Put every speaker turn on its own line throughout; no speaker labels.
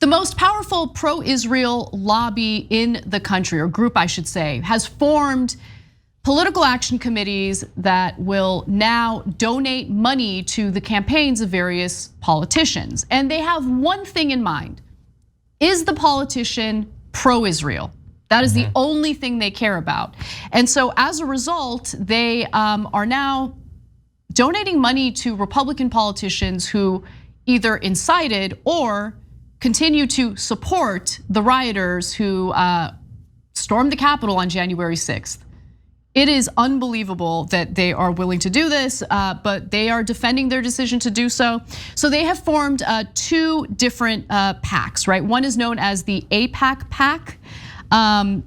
The most powerful pro-Israel lobby in the country, or group I should say, has formed political action committees that will now donate money to the campaigns of various politicians. And they have one thing in mind: is the politician pro-Israel? That is the only thing they care about. And so as a result, they are now donating money to Republican politicians who either incited or continue to support the rioters who stormed the Capitol on January 6th. It is unbelievable that they are willing to do this, but they are defending their decision to do so. So they have formed two different PACs, right? One is known as the Aipac PAC, kind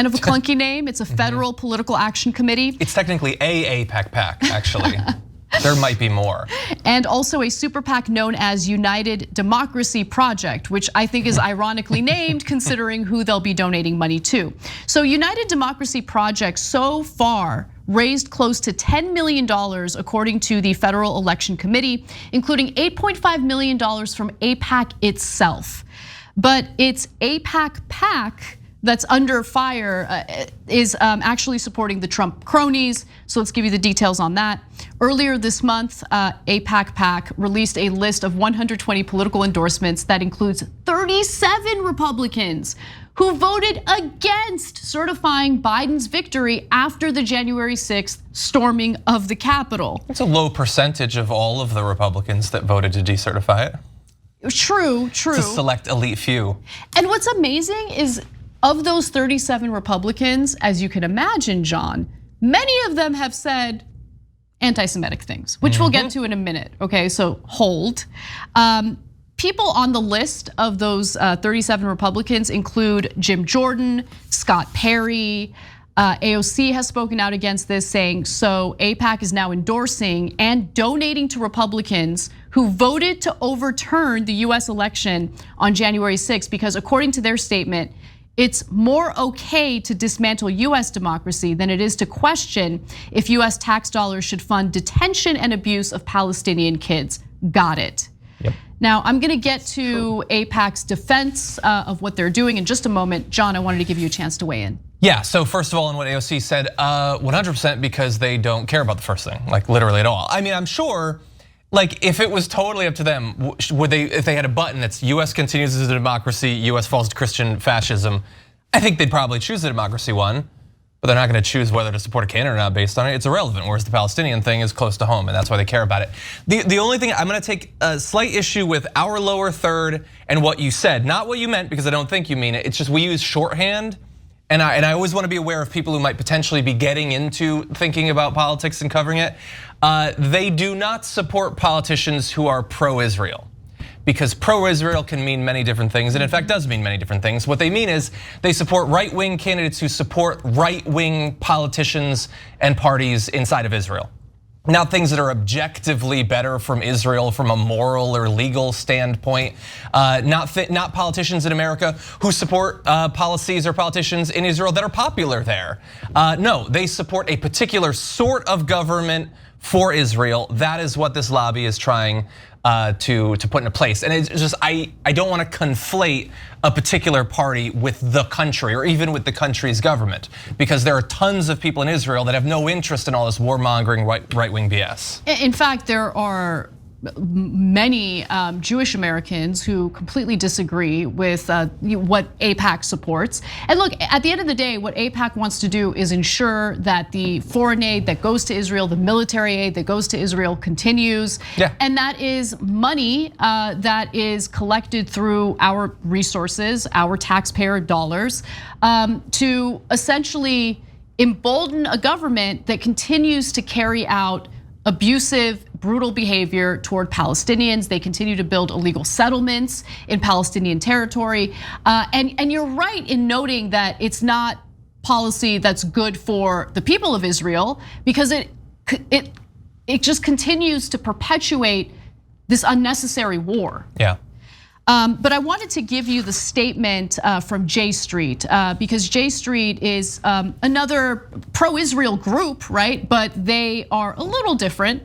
of a clunky name. It's a federal political action committee.
It's technically a AIPAC PAC, actually. There might be more.
And also a super PAC known as United Democracy Project, which I think is ironically named considering who they'll be donating money to. So United Democracy Project so far raised close to $10 million according to the Federal Election Committee, including $8.5 million from AIPAC itself. But it's AIPAC PAC that's under fire is actually supporting the Trump cronies. So let's give you the details on that. Earlier this month, AIPAC PAC released a list of 120 political endorsements that includes 37 Republicans who voted against certifying Biden's victory after the January 6th storming of the Capitol.
It's a low percentage of all of the Republicans that voted to decertify it.
True.
It's a select elite few.
And what's amazing is of those 37 Republicans, as you can imagine, John, many of them have said anti-Semitic things, which we'll get to in a minute, okay, so hold. People on the list of those 37 Republicans include Jim Jordan, Scott Perry. AOC has spoken out against this, saying so AIPAC is now endorsing and donating to Republicans who voted to overturn the US election on January 6th, because according to their statement, it's more okay to dismantle US democracy than it is to question if US tax dollars should fund detention and abuse of Palestinian kids. Got it.
Yep.
Now, I'm gonna get to AIPAC's defense of what they're doing in just a moment. John, I wanted to give you a chance to weigh in.
Yeah, so first of all, on what AOC said, 100% because they don't care about the first thing, like literally at all. I mean, I'm sure, like if it was totally up to them, would they, if they had a button that's US continues as a democracy, US falls to Christian fascism, I think they'd probably choose the democracy one, but they're not gonna choose whether to support a candidate or not based on it. It's irrelevant, whereas the Palestinian thing is close to home and that's why they care about it. The only thing, I'm gonna take a slight issue with our lower third and what you said, not what you meant because I don't think you mean it. It's just we use shorthand. And I always want to be aware of people who might potentially be getting into thinking about politics and covering it. They do not support politicians who are pro-Israel, because pro-Israel can mean many different things, and in fact does mean many different things. What they mean is they support right-wing candidates who support right-wing politicians and parties inside of Israel. Not things that are objectively better from Israel from a moral or legal standpoint. Not politicians in America who support policies or politicians in Israel that are popular there. No, they support a particular sort of government for Israel. That is what this lobby is trying to put into place. And it's just, I don't want to conflate a particular party with the country or even with the country's government, because there are tons of people in Israel that have no interest in all this warmongering right-wing BS.
In fact, there are many Jewish Americans who completely disagree with what AIPAC supports. And look, at the end of the day, what AIPAC wants to do is ensure that the foreign aid that goes to Israel, the military aid that goes to Israel continues.
Yeah.
And that is money that is collected through our resources, our taxpayer dollars, to essentially embolden a government that continues to carry out abusive, brutal behavior toward Palestinians. They continue to build illegal settlements in Palestinian territory. And you're right in noting that it's not policy that's good for the people of Israel, because it just continues to perpetuate this unnecessary war.
Yeah.
But I wanted to give you the statement from J Street because J Street is another pro-Israel group, right? But they are a little different,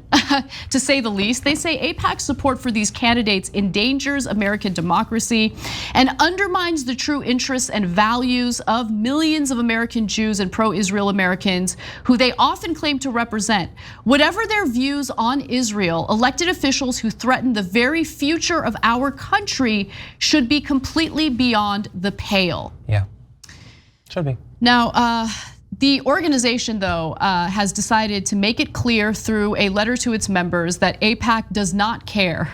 to say the least. They say Aipac's support for these candidates endangers American democracy and undermines the true interests and values of millions of American Jews and pro-Israel Americans who they often claim to represent. Whatever their views on Israel, elected officials who threaten the very future of our country should be completely beyond the pale.
Yeah, should be.
Now, the organization, though, has decided to make it clear through a letter to its members that AIPAC does not care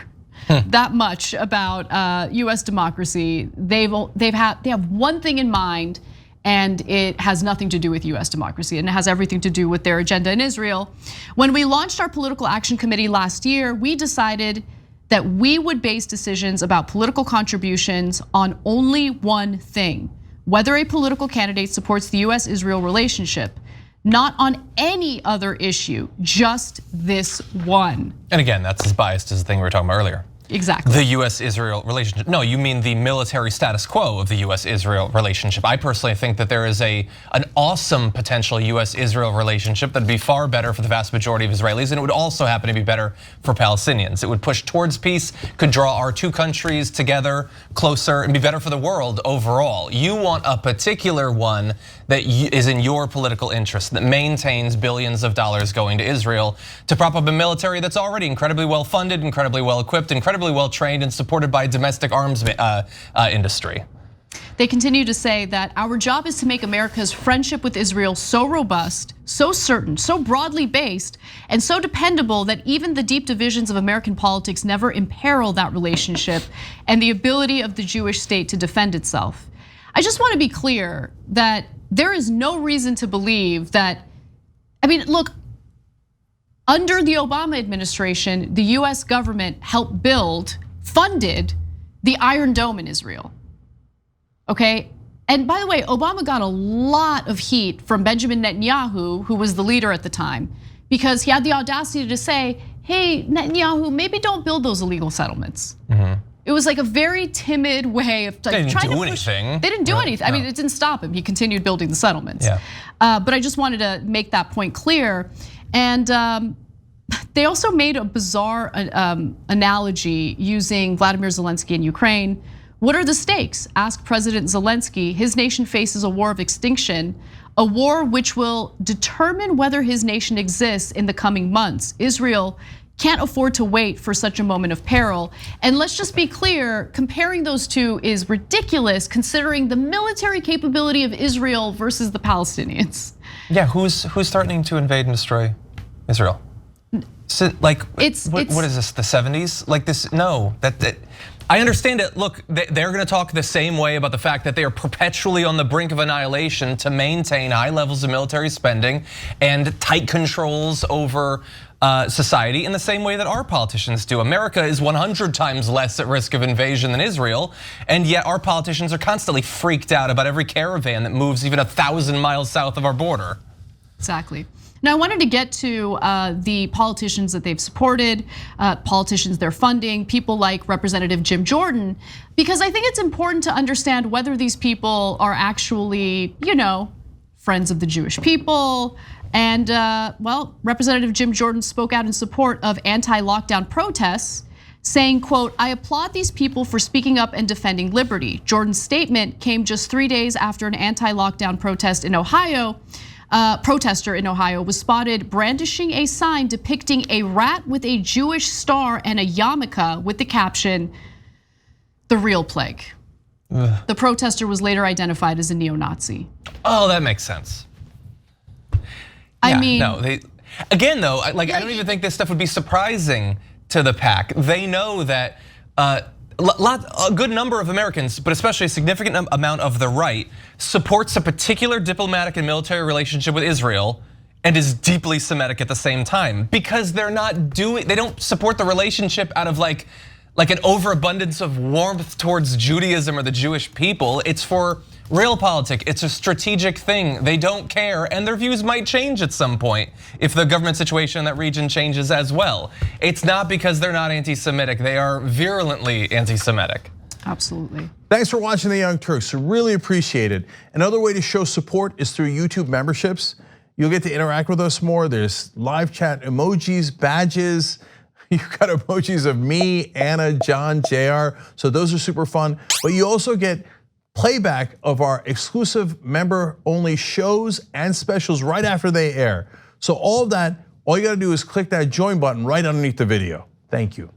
that much about US democracy. They have one thing in mind, and it has nothing to do with US democracy, and it has everything to do with their agenda in Israel. When we launched our political action committee last year, we decided that we would base decisions about political contributions on only one thing: whether a political candidate supports the US-Israel relationship, not on any other issue, just this one.
And again, that's as biased as the thing we were talking about earlier.
Exactly.
The US-Israel relationship. No, you mean the military status quo of the US-Israel relationship. I personally think that there is an awesome potential US-Israel relationship that'd be far better for the vast majority of Israelis, and it would also happen to be better for Palestinians. It would push towards peace, could draw our two countries together closer, and be better for the world overall. You want a particular one that is in your political interest, that maintains billions of dollars going to Israel to prop up a military that's already incredibly well funded, incredibly well equipped, incredibly well trained, and supported by a domestic arms industry.
They continue to say that our job is to make America's friendship with Israel so robust, so certain, so broadly based, and so dependable that even the deep divisions of American politics never imperil that relationship and the ability of the Jewish state to defend itself. I just want to be clear that there is no reason to believe that, I mean, look, under the Obama administration, the US government helped build, funded the Iron Dome in Israel, okay? And by the way, Obama got a lot of heat from Benjamin Netanyahu, who was the leader at the time, because he had the audacity to say, hey, Netanyahu, maybe don't build those illegal settlements. It was like a very timid way of trying to push. They didn't do anything. I mean, it didn't stop him. He continued building the settlements.
Yeah.
But I just wanted to make that point clear. And they also made a bizarre analogy using Vladimir Zelensky in Ukraine. What are the stakes? Asked President Zelensky. His nation faces a war of extinction, a war which will determine whether his nation exists in the coming months. Israel can't afford to wait for such a moment of peril. And let's just be clear, comparing those two is ridiculous considering the military capability of Israel versus the Palestinians.
Yeah, who's threatening to invade and destroy Israel? So, like, what is this, the 70s? Like this, no, I understand it. Look, they're gonna talk the same way about the fact that they are perpetually on the brink of annihilation to maintain high levels of military spending and tight controls over society in the same way that our politicians do. America is 100 times less at risk of invasion than Israel, and yet our politicians are constantly freaked out about every caravan that moves even 1,000 miles south of our border.
Exactly. Now I wanted to get to the politicians that they've supported, politicians they're funding, people like Representative Jim Jordan, because I think it's important to understand whether these people are actually, friends of the Jewish people. And well, Representative Jim Jordan spoke out in support of anti-lockdown protests, saying, quote, I applaud these people for speaking up and defending liberty. Jordan's statement came just 3 days after an anti-lockdown protest in Ohio. Protester in Ohio was spotted brandishing a sign depicting a rat with a Jewish star and a yarmulke with the caption, "The real plague." The protester was later identified as a neo-Nazi.
Oh, that makes sense.
I mean,
no, again though, I don't even think this stuff would be surprising to the PAC. They know that a good number of Americans, but especially a significant amount of the right, supports a particular diplomatic and military relationship with Israel and is deeply Semitic at the same time, because they don't support the relationship out of like an overabundance of warmth towards Judaism or the Jewish people. It's for realpolitik. It's a strategic thing. They don't care, and their views might change at some point if the government situation in that region changes as well. It's not because they're not anti-Semitic. They are virulently anti-Semitic.
Absolutely.
Thanks for watching The Young Turks. Really appreciate it. Another way to show support is through YouTube memberships. You'll get to interact with us more. There's live chat emojis, badges. You've got emojis of me, Anna, John, JR. So those are super fun. But you also get playback of our exclusive member-only shows and specials right after they air. So all of that, all you gotta do is click that join button right underneath the video. Thank you.